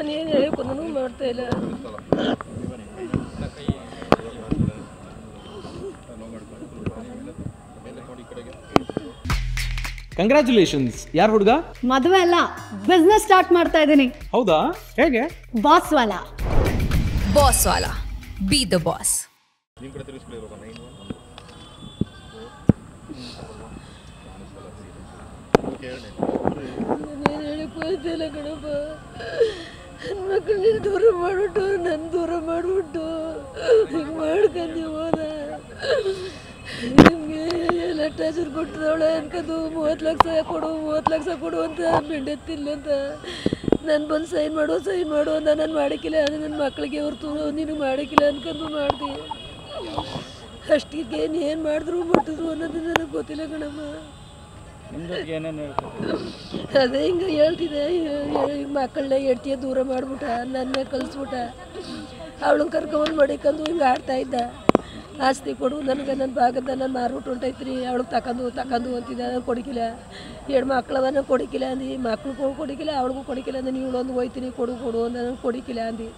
ನಾನು ಏನು ಹೇಳಿಕೊಂಡೂ ಮಾಡ್ತಾ ಇಲ್ಲ. ಕಂಗ್ರ್ಯಾಚುಲೇಷನ್ಸ್. ಯಾರು ಹುಡುಗ? ಮದುವೆ ಅಲ್ಲ, ಬಿಸ್ನೆಸ್ ಸ್ಟಾರ್ಟ್ ಮಾಡ್ತಾ ಇದ್ದೀನಿ. ಹೌದಾ, ಹೇಗೆ? Boss Vala. Boss Vala, B the boss. ನಾನೇನು ಹೇಳಿಕೊಳ್ತಿಲ್ಲ ಕಣಪ್ಪ. ನನ್ನ ಮಕ್ಕಳನ್ನ ದೂರ ಮಾಡಿಬಿಟ್ಟು ನನ್ನ ದೂರ ಮಾಡಿಬಿಟ್ಟು ಹಿಂಗೆ ಮಾಡ್ಕೊಂಡೀವಲ್ಲ. ನಿಮಗೆ ಎಲ್ಲ ಟಾರ್ಚರ್ ಕೊಟ್ಟಿದ್ದಾವಳೆ ಅನ್ಕೊಂಡು 30 ಲಕ್ಷ ಕೊಡು 30 ಲಕ್ಷ ಕೊಡು ಅಂತ ಬೆಂಡೆತ್ತಿಲ್ಲ ಅಂತ ನಾನು ಬಂದು ಸೈನ್ ಮಾಡು ಅಂತ ನಾನು ಮಾಡಿಕ್ಕಿಲ್ಲ. ಅದು ನನ್ನ ಮಕ್ಕಳಿಗೆ ಹೊರ್ತು ನಿನಗೆ ಮಾಡಿಕ್ಕಿಲ್ಲ ಅನ್ಕೊಂಡು ಮಾಡ್ದೆ. ಅಷ್ಟಿಗೆ ಏನು ಮಾಡಿದ್ರು ಮುಟ್ಟಿದ್ರು ಅನ್ನೋದು ನನಗೆ ಗೊತ್ತಿಲ್ಲ ಕಣಮ್ಮ. ಅದೇ ಹಿಂಗೆ ಹೇಳ್ತಿದ್ದೆ, ಮಕ್ಕಳನ್ನ ಹೆಡ್ತಿಯ ದೂರ ಮಾಡ್ಬಿಟ್ಟ, ನನ್ನ ಕಲಿಸ್ಬಿಟ್ಟ. ಅವಳನ್ನ ಕರ್ಕೊಂಡು ಮಡಿಕೊಂಡು ಹಿಂಗೆ ಆಡ್ತಾ ಇದ್ದ. ಆಸ್ತಿ ಕೊಡು ನನಗೆ, ನನ್ನ ಭಾಗದ ನಾನು ಮಾರ್ಬಿಟ್ಟು ಹೊಂಟೈತ್ರಿ, ಅವಳಿಗೆ ತಗೊಂಡು ಅಂತಿದ್ದ. ನಾನು ಕೊಡಿಕಿಲ್ಲ. 2 ಮಕ್ಕಳವ ನಾನು ಕೊಡಿಕಿಲ್ಲ ಅಂದು. ಮಕ್ಳಿಗೂ ಕೊಡಿಕಿಲ್ಲ, ಅವಳಿಗೂ ಕೊಡಿಕಿಲ್ಲ ಅಂದು. ಇವಳೊಂದು ಹೋಯ್ತೀನಿ ಕೊಡು ಅಂತ ನಾನು ಕೊಡಿಕಿಲ್ಲ ಅಂದು.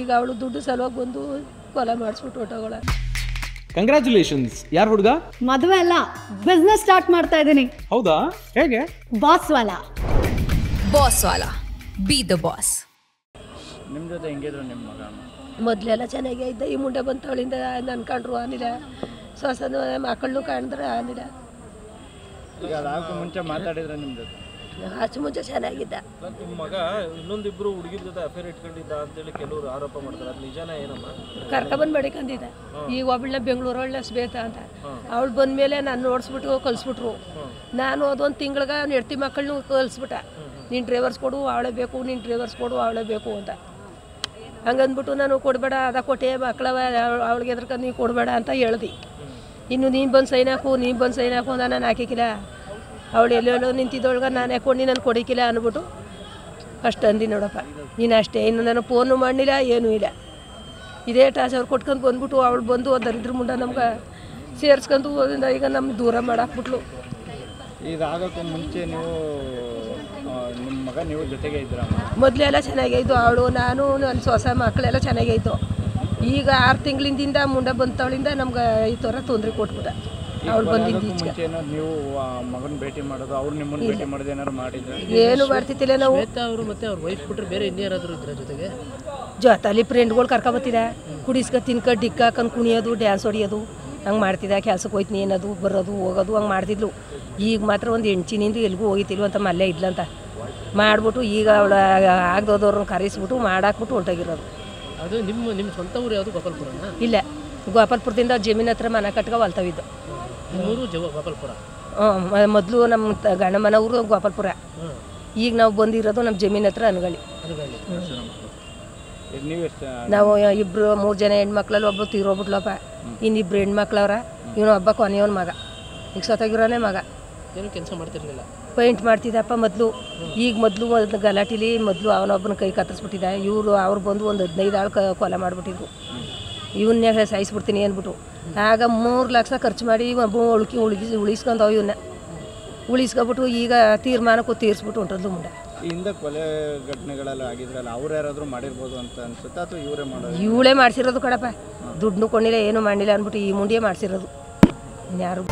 ಈಗ ಅವಳು ದುಡ್ಡು ಸಲುವಾಗಿ ಬಂದು ಕೊಲೆ ಮಾಡಿಸ್ಬಿಟ್ಟು ಹೊಟ್ಟೋಗಳ. ಕಂಗ್ರ್ಯಾಚುಲೇಷನ್ಸ್. ಯಾರು ಹುಡುಗ? ಮದುವೆ ಅಲ್ಲ, ಬಿಸ್ನೆಸ್ ಸ್ಟಾರ್ಟ್ ಮಾಡ್ತಾ ಇದ್ದೀನಿ. ಹೌದಾ, ಹೇಗೆ? Boss Vala. Boss Vala, B the boss. ನಿಮ್ಮ ಜೊತೆ ಹೆಂಗಿದ್ರು ನಿಮ್ಮ ಮಗ? ಮೊದಲೆಲ್ಲ ಚೆನ್ನಾಗೇ ಇದ್ದ. ಈ ಮುಂಡೆ ಬಂತವಳಿಂದ ನನ್ನ ಕಂಡ್ರು ಆನಿಲ್ಲ, ಸ್ವಸನ ಮಕ್ಕಳನ್ನು ಕಾಣಿದ್ರೆ ಆನಿಲ್ಲ. ಈಗ ಅದಾಗಕ್ಕೂ ಮುಂಚೆ ಮಾತಾಡಿದ್ರೆ ನಿಮ್ಮ ಜೊತೆ? ಆಚೆ ಮುಂಚೆ ಚೆನ್ನಾಗಿದ್ದ. ನಿಮ್ಮ ಮಗ ಇನ್ನೊಂದಿಬ್ರು ಹುಡುಗಿರ ಜೊತೆ ಅಫೇರ್ ಇಟ್ಕೊಂಡಿದ್ದ ಅಂತೇಳಿ ಕೆಲವರು ಆರೋಪ ಮಾಡ್ತಾರೆ. ಅದು ನಿಜಾನ ಏನಮ್ಮ? ಕರ್ಕೊಬಂದು ಮಡಿಕೊಂಡಿದ್ದ. ಈಗ ಒಬ್ಬಳನ್ನ ಬೆಂಗಳೂರೊಳ್ಳೆ ಸ್ವೇತ ಅಂತ, ಅವಳು ಬಂದಮೇಲೆ ನಾನು ನೋಡಿಸ್ಬಿಟ್ಟು ಕಲಿಸ್ಬಿಟ್ರು. ನಾನು ಅದೊಂದು ತಿಂಗಳಿಗೆ ಅವ್ನು ಹೆಡ್ತಿ ಮಕ್ಕಳನ್ನೂ ಕಲಿಸ್ಬಿಟ್ಟ. ನೀನು ಡ್ರೈವರ್ಸ್ ಕೊಡು ಅವಳೇ ಬೇಕು ಅಂತ. ಹಂಗಂದ್ಬಿಟ್ಟು ನಾನು ಕೊಡಬೇಡ, ಅದ ಕೊಟ್ಟೆ ಮಕ್ಕಳವ ಅವಳಿಗೆ ಎದ್ರಕ ನೀವು ಕೊಡಬೇಡ ಅಂತ ಹೇಳ್ದು. ಇನ್ನು ನೀನು ಬಂದು ಸೈನ್ ಹಾಕು ಅಂತ ನಾನು ಹಾಕಿಕ್ಕಿಲ್ಲ. ಅವಳು ಎಲ್ಲೆಲ್ಲೋ ನಿಂತಿದ್ದೊಳಗೆ ನಾನು ಹಾಕೊಂಡು ನಾನು ಕೊಡಿಕಿಲ್ಲ ಅಂದ್ಬಿಟ್ಟು ಅಷ್ಟು ಅಂದಿ ನೋಡಪ್ಪ. ನೀನು ಅಷ್ಟೇ, ಇನ್ನು ನಾನು ಫೋನು ಮಾಡಲಿಲ್ಲ, ಏನೂ ಇಲ್ಲ. ಇದೇ ಟಾರ್ಚರ್ ಕೊಟ್ಕೊಂಡು ಬಂದ್ಬಿಟ್ಟು ಅವಳು ಬಂದು ದರಿದ್ರ ಮುಂಡ ನಮ್ಗೆ ಸೇರಿಸ್ಕೊಂಡು ಹೋದಿಂದ ಈಗ ನಮ್ಗೆ ದೂರ ಮಾಡಾಕ್ಬಿಟ್ಲು. ಇದಾಗಕ್ಕೂ ಮುಂಚೆ ನಿಮ್ಮ ಮಗ ನೀವು ಜೊತೆಗೆ ಇದ್ರ? ಮೊದಲೆಲ್ಲ ಚೆನ್ನಾಗೇ ಇದ್ದು. ಅವಳು ನಾನು ನನ್ನ ಹೊಸ ಮಕ್ಕಳೆಲ್ಲ ಚೆನ್ನಾಗೇ ಇದ್ದು. ಈಗ 6 ತಿಂಗಳಿಂದ ಮುಂಡ ಬಂತವಳಿಂದ ನಮ್ಗೆ ಈ ಥರ ತೊಂದರೆ ಕೊಟ್ಬಿಟ್ಟ. ಅವಳು ಬಂದಿದ್ದು ಮುಂಚೆ ನೀವು ಮಗನ ಭೇಟಿ ಮಾಡೋದು, ಅವ್ರು ನಿಮ್ಮನ್ನು ಭೇಟಿ ಮಾಡೋದು ಏನಾದ್ರು ಮಾಡಿದ್ರೆ? ಏನು ಮಾಡ್ತಿದ್ದಿಲ್ಲ ನಾವು. ಅವರು ಮತ್ತೆ ಅವ್ರ ವೈಫ್ ಬಿಟ್ಟರೆ ಬೇರೆ ಇನ್ನೇನಾದರೂ ಇದ್ರ ಜೊತೆಗೆ ಜೊತೆಲಿ ಫ್ರೆಂಡ್ಗಳು ಕರ್ಕೊಬತ್ತಿದ, ಕುಡಿಸ್ಕೊ ತಿನ್ಕೊ ಡಿಕ್ಕ ಹಾಕೊಂಡು ಕುಣಿಯೋದು, ಡ್ಯಾನ್ಸ್ ಹೊಡಿಯೋದು ಹಂಗೆ ಮಾಡ್ತಿದ್ದ. ಕೆಲ್ಸಕ್ಕೆ ಹೋಯ್ತೀನಿ ಏನದು ಬರೋದು ಹೋಗೋದು ಹಂಗೆ ಮಾಡ್ತಿದ್ಲು. ಈಗ ಮಾತ್ರ ಒಂದು ಹೆಣ್ಚಿನಿಂದ ಎಲ್ಗೂ ಹೋಗಿತಿಲ್ವ ಅಂತ ಮಲ್ಲೆ ಇದ್ಲಂತ ಮಾಡಿಬಿಟ್ಟು ಈಗ ಅವಳು ಆಗದೋದವ್ರನ್ನ ಕರೆಸ್ಬಿಟ್ಟು ಮಾಡಾಕ್ಬಿಟ್ಟು ಹೊಂಟೋಗಿರೋದು. ಅದು ನಿಮ್ಮ ಸ್ವಂತ ಊರು ಯಾವುದು? ಗೋಪಾಲ್ಪುರನ? ಇಲ್ಲ, ಗೋಪಾಲ್ಪುರದಿಂದ ಜಮೀನ್ ಹತ್ರ ಮನೆ ಕಟ್ಕೊ ಹೊಲ್ತಾವಿದ್ದು. ಗೋಪಾಲ್ಪುರ. ಮೊದಲು ನಮ್ಮ ಗಂಡ ಮನೆ ಊರು ಗೋಪಾಲ್ಪುರ. ಈಗ ನಾವು ಬಂದಿರೋದು ನಮ್ಮ ಜಮೀನ್ ಹತ್ರ ಅನ್ಗಳಿ. ನಾವು 3 ಜನ ಹೆಣ್ಮಕ್ಳಲ್ಲಿ ಒಬ್ಬರು ತೀರೋಗ್ಬಿಟ್ಲಪ್ಪ. ಇನ್ನಿಬ್ರು ಹೆಣ್ಮಕ್ಳವ್ರ. ಇವನು ಒಬ್ಬ ಕೊನೆಯವನ ಮಗ, ಈಗ ಸತ್ತಾಗಿರೋನೇ ಮಗ. ಏನು ಕೆಲಸ ಮಾಡ್ತಿರ್ಲಿಲ್ಲ? ಪೇಂಟ್ ಮಾಡ್ತಿದ್ದಪ್ಪ ಮೊದಲು. ಈಗ ಮೊದಲು ಗಲಾಟಿಲಿ ಅವನೊಬ್ಬನ ಕೈ ಕತ್ತರಿಸ್ಬಿಟ್ಟಿದ್ದ. ಅವ್ರು ಬಂದು ಒಂದು 15 ಆಳು ಕೊಲೆ ಮಾಡಿಬಿಟ್ಟಿದ್ರು. ಇವನ್ನೇ ಸಾಯಿಸ್ಬಿಡ್ತೀನಿ ಅಂದ್ಬಿಟ್ಟು ಆಗ 3 ಲಕ್ಷ ಖರ್ಚು ಮಾಡಿ ಉಳಿಸ್ಕೊಂಡವು. ಇವನ್ನ ಉಳಿಸ್ಕೊಬಿಟ್ಟು ಈಗ ತೀರ್ಮಾನಕ್ಕೂ ತೀರಿಸ್ಬಿಟ್ಟು ಹೊಂಟದ್ದು ಮುಂದೆ. ಹಿಂದೆ ಕೊಲೆ ಘಟನೆಗಳೆಲ್ಲ ಆಗಿದ್ರಲ್ಲ, ಅವ್ರು ಯಾರಾದರೂ ಮಾಡಿರ್ಬೋದು ಅಂತ ಅನ್ಸುತ್ತೆ ಅಥವಾ ಇವಳೇ ಮಾಡಿಸಿರೋದು ಕಣಪ್ಪ. ದುಡ್ಡು ಕೊಂಡಿಲ್ಲ, ಏನು ಮಾಡಿಲ್ಲ ಅಂದ್ಬಿಟ್ಟು ಈ ಮುಂಡಿಯೇ ಮಾಡಿಸಿರೋದು. ಯಾರು